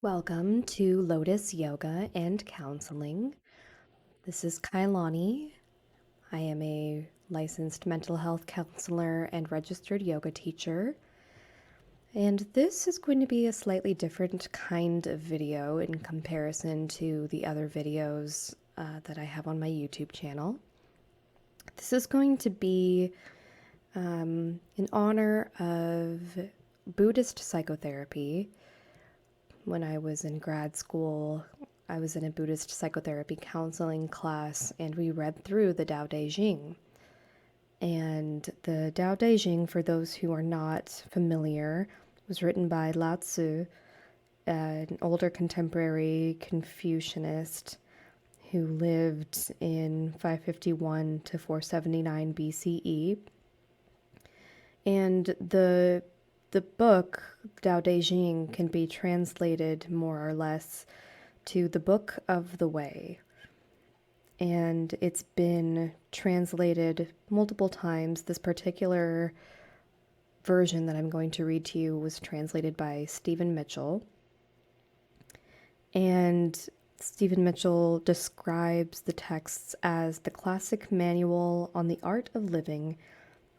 Welcome to Lotus Yoga and Counseling. This is Kailani. I am a licensed mental health counselor and registered yoga teacher. And this is going to be a slightly different kind of video in comparison to the other videos that I have on my YouTube channel. This is going to be in honor of Buddhist psychotherapy. When I was in grad school, I was in a Buddhist psychotherapy counseling class, and we read through the Tao Te Ching. And the Tao Te Ching, for those who are not familiar, was written by Lao Tzu, an older contemporary Confucianist who lived in 551 to 479 BCE. And the book, Tao Te Ching, can be translated more or less to the Book of the Way. And it's been translated multiple times. This particular version that I'm going to read to you was translated by Stephen Mitchell. And Stephen Mitchell describes the texts as the classic manual on the art of living,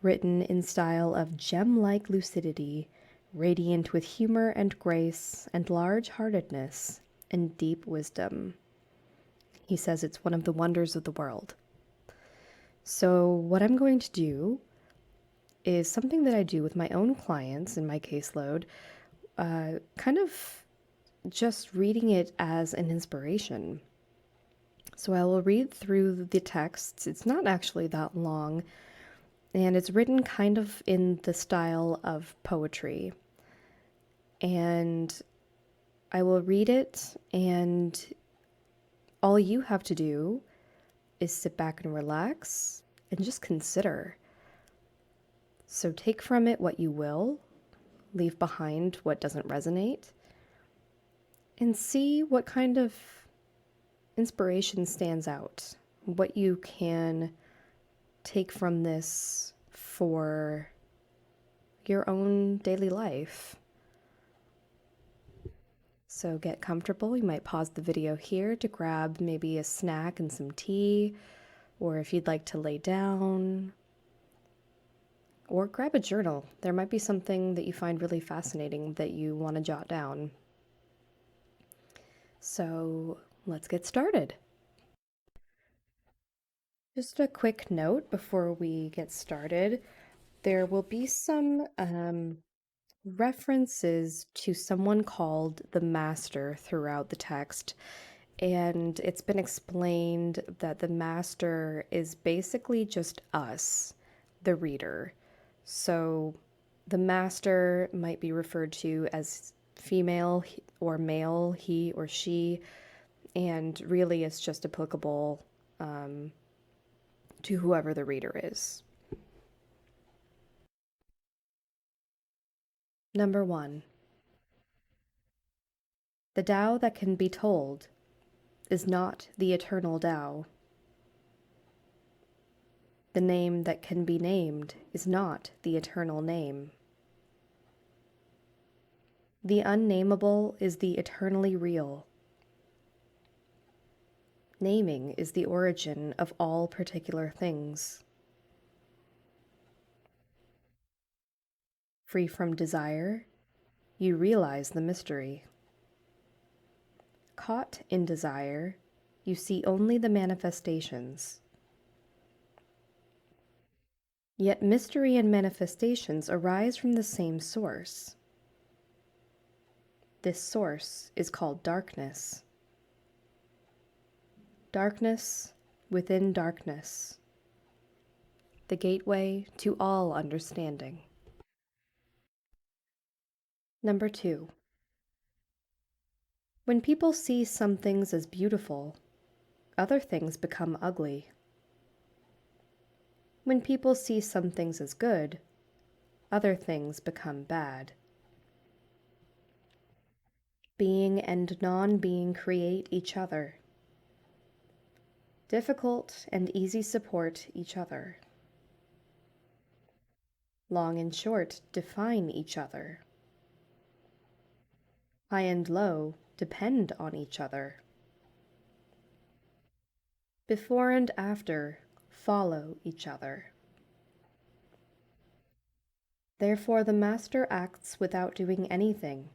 written in style of gem-like lucidity, radiant with humor and grace and large-heartedness and deep wisdom. He says it's one of the wonders of the world. So what I'm going to do is something that I do with my own clients in my caseload, kind of just reading it as an inspiration. So I will read through the texts. It's not actually that long, and it's written kind of in the style of poetry. And I will read it, and all you have to do is sit back and relax and just consider. So take from it what you will, leave behind what doesn't resonate, and see what kind of inspiration stands out, what you can take from this for your own daily life. So get comfortable. You might pause the video here to grab maybe a snack and some tea, or if you'd like to lay down, or grab a journal. There might be something that you find really fascinating that you want to jot down. So let's get started. Just a quick note before we get started. There will be some references to someone called the Master throughout the text, and it's been explained that the Master is basically just us, the reader. So the Master might be referred to as female or male, he or she, and really it's just applicable to whoever the reader is. Number 1. The Tao that can be told is not the eternal Tao. The name that can be named is not the eternal name. The unnameable is the eternally real. Naming is the origin of all particular things. Free from desire, you realize the mystery. Caught in desire, you see only the manifestations. Yet mystery and manifestations arise from the same source. This source is called darkness. Darkness within darkness. The gateway to all understanding. Number 2. When people see some things as beautiful, other things become ugly. When people see some things as good, other things become bad. Being and non-being create each other. Difficult and easy support each other. Long and short define each other. High and low depend on each other. Before and after follow each other. Therefore, the master acts without doing anything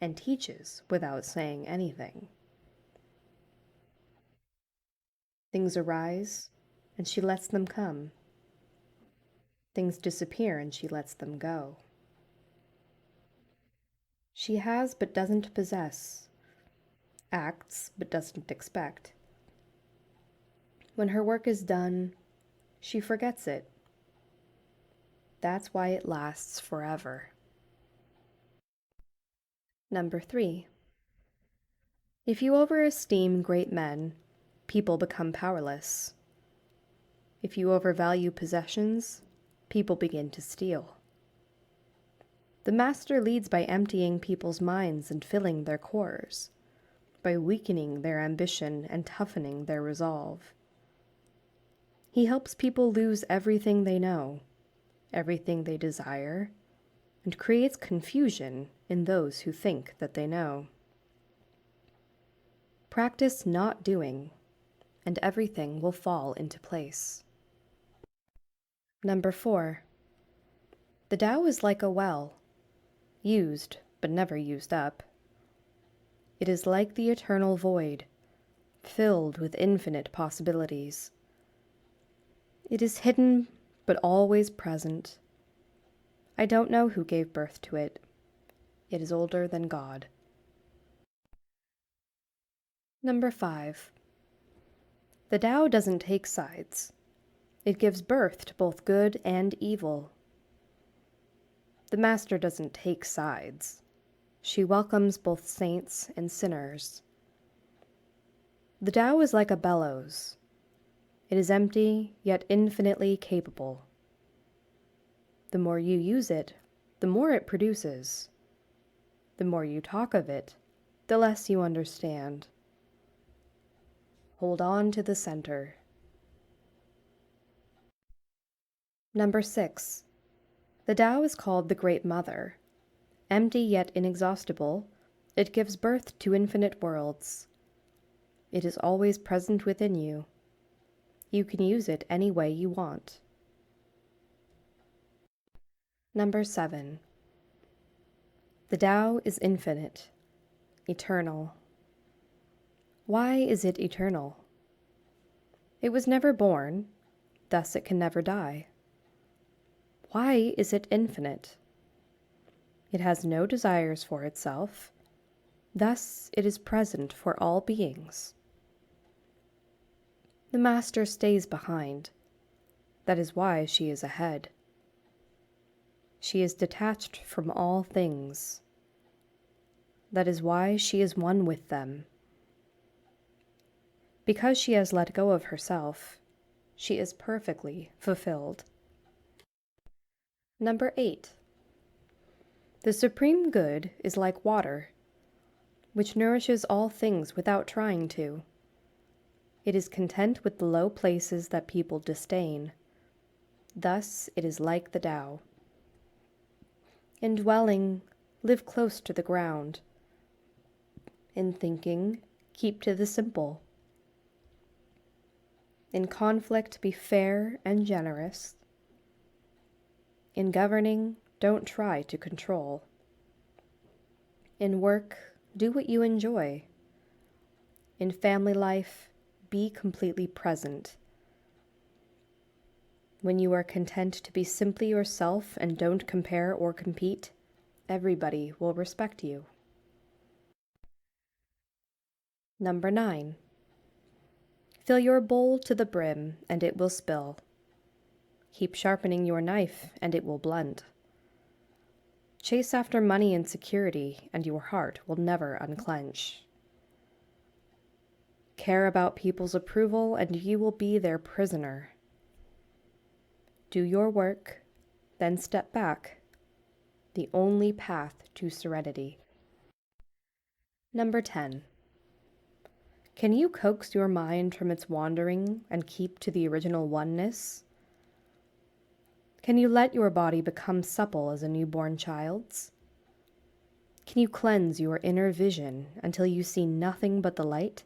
and teaches without saying anything. Things arise, and she lets them come. Things disappear, and she lets them go. She has but doesn't possess, acts but doesn't expect. When her work is done, she forgets it. That's why it lasts forever. Number 3. If you overesteem great men, people become powerless. If you overvalue possessions, people begin to steal. The master leads by emptying people's minds and filling their cores, by weakening their ambition and toughening their resolve. He helps people lose everything they know, everything they desire, and creates confusion in those who think that they know. Practice not doing, and everything will fall into place. Number 4. The Tao is like a well, used but never used up. It is like the eternal void, filled with infinite possibilities. It is hidden but always present. I don't know who gave birth to it. It is older than God. Number 5. The Tao doesn't take sides. It gives birth to both good and evil. The master doesn't take sides. She welcomes both saints and sinners. The Tao is like a bellows. It is empty, yet infinitely capable. The more you use it, the more it produces. The more you talk of it, the less you understand. Hold on to the center. Number 6. The Tao is called the Great Mother. Empty yet inexhaustible, it gives birth to infinite worlds. It is always present within you. You can use it any way you want. Number 7. The Tao is infinite, eternal. Why is it eternal? It was never born, thus it can never die. Why is it infinite? It has no desires for itself, thus it is present for all beings. The master stays behind. That is why she is ahead. She is detached from all things. That is why she is one with them. Because she has let go of herself, she is perfectly fulfilled. Number 8. The supreme good is like water, which nourishes all things without trying to. It is content with the low places that people disdain. Thus it is like the Tao. In dwelling, live close to the ground. In thinking, keep to the simple. In conflict, be fair and generous. In governing, don't try to control. In work, do what you enjoy. In family life, be completely present. When you are content to be simply yourself and don't compare or compete, everybody will respect you. Number 9. Fill your bowl to the brim, and it will spill. Keep sharpening your knife, and it will blunt. Chase after money and security, and your heart will never unclench. Care about people's approval, and you will be their prisoner. Do your work, then step back. The only path to serenity. Number 10. Can you coax your mind from its wandering and keep to the original oneness? Can you let your body become supple as a newborn child's? Can you cleanse your inner vision until you see nothing but the light?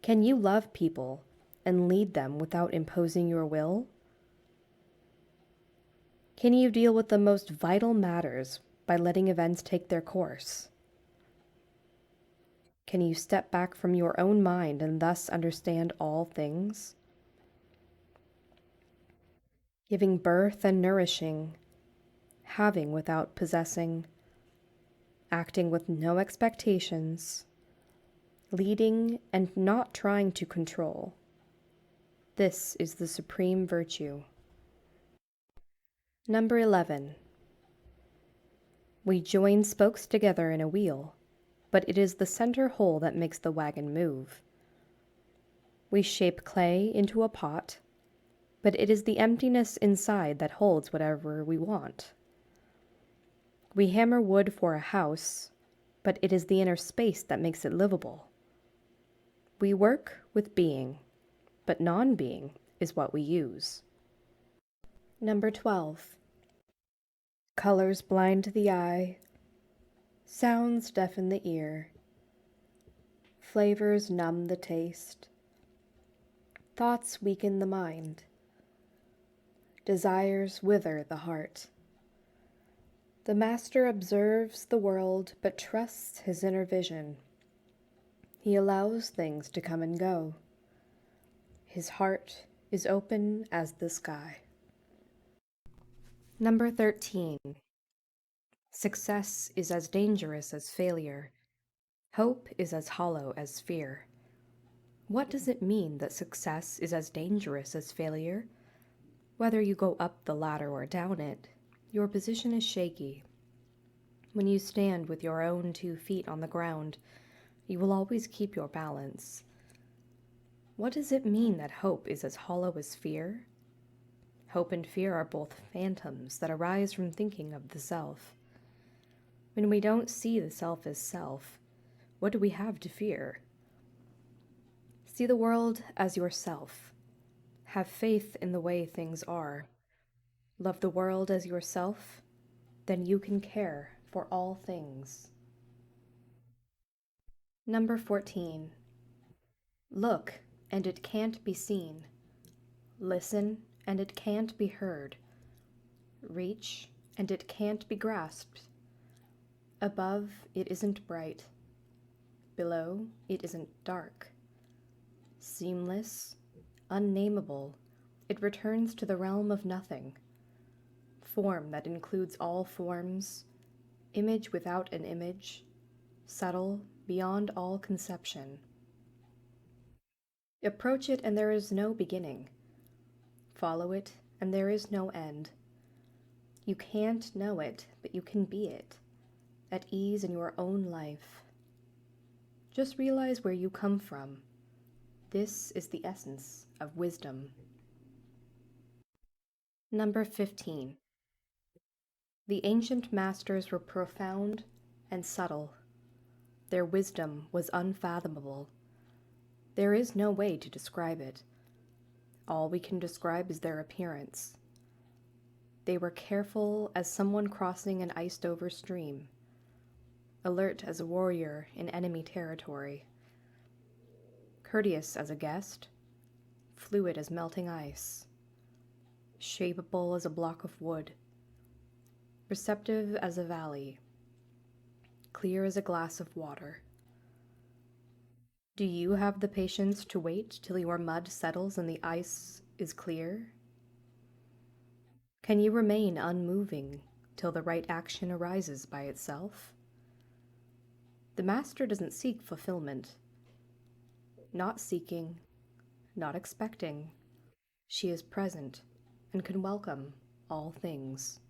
Can you love people and lead them without imposing your will? Can you deal with the most vital matters by letting events take their course? Can you step back from your own mind and thus understand all things? Giving birth and nourishing, having without possessing, acting with no expectations, leading and not trying to control. This is the supreme virtue. Number 11. We join spokes together in a wheel, but it is the center hole that makes the wagon move. We shape clay into a pot, but it is the emptiness inside that holds whatever we want. We hammer wood for a house, but it is the inner space that makes it livable. We work with being, but non-being is what we use. Number 12. Colors blind the eye, sounds deafen the ear, flavors numb the taste, thoughts weaken the mind, desires wither the heart. The master observes the world but trusts his inner vision. He allows things to come and go. His heart is open as the sky. Number 13. Success is as dangerous as failure. Hope is as hollow as fear. What does it mean that success is as dangerous as failure? Whether you go up the ladder or down it, your position is shaky. When you stand with your own 2 feet on the ground, you will always keep your balance. What does it mean that hope is as hollow as fear? Hope and fear are both phantoms that arise from thinking of the self. When we don't see the self as self, what do we have to fear? See the world as yourself. Have faith in the way things are. Love the world as yourself, then you can care for all things. Number 14. Look, and it can't be seen. Listen, and it can't be heard. Reach, and it can't be grasped. Above, it isn't bright. Below, it isn't dark. Seamless, unnameable, it returns to the realm of nothing. Form that includes all forms, image without an image, subtle, beyond all conception. Approach it and there is no beginning. Follow it and there is no end. You can't know it, but you can be it, at ease in your own life. Just realize where you come from. This is the essence of wisdom. Number 15. The ancient masters were profound and subtle. Their wisdom was unfathomable. There is no way to describe it. All we can describe is their appearance. They were careful as someone crossing an iced-over stream, alert as a warrior in enemy territory, courteous as a guest, fluid as melting ice, shapeable as a block of wood, receptive as a valley, clear as a glass of water. Do you have the patience to wait till your mud settles and the ice is clear? Can you remain unmoving till the right action arises by itself? The master doesn't seek fulfillment. Not seeking, not expecting, she is present and can welcome all things.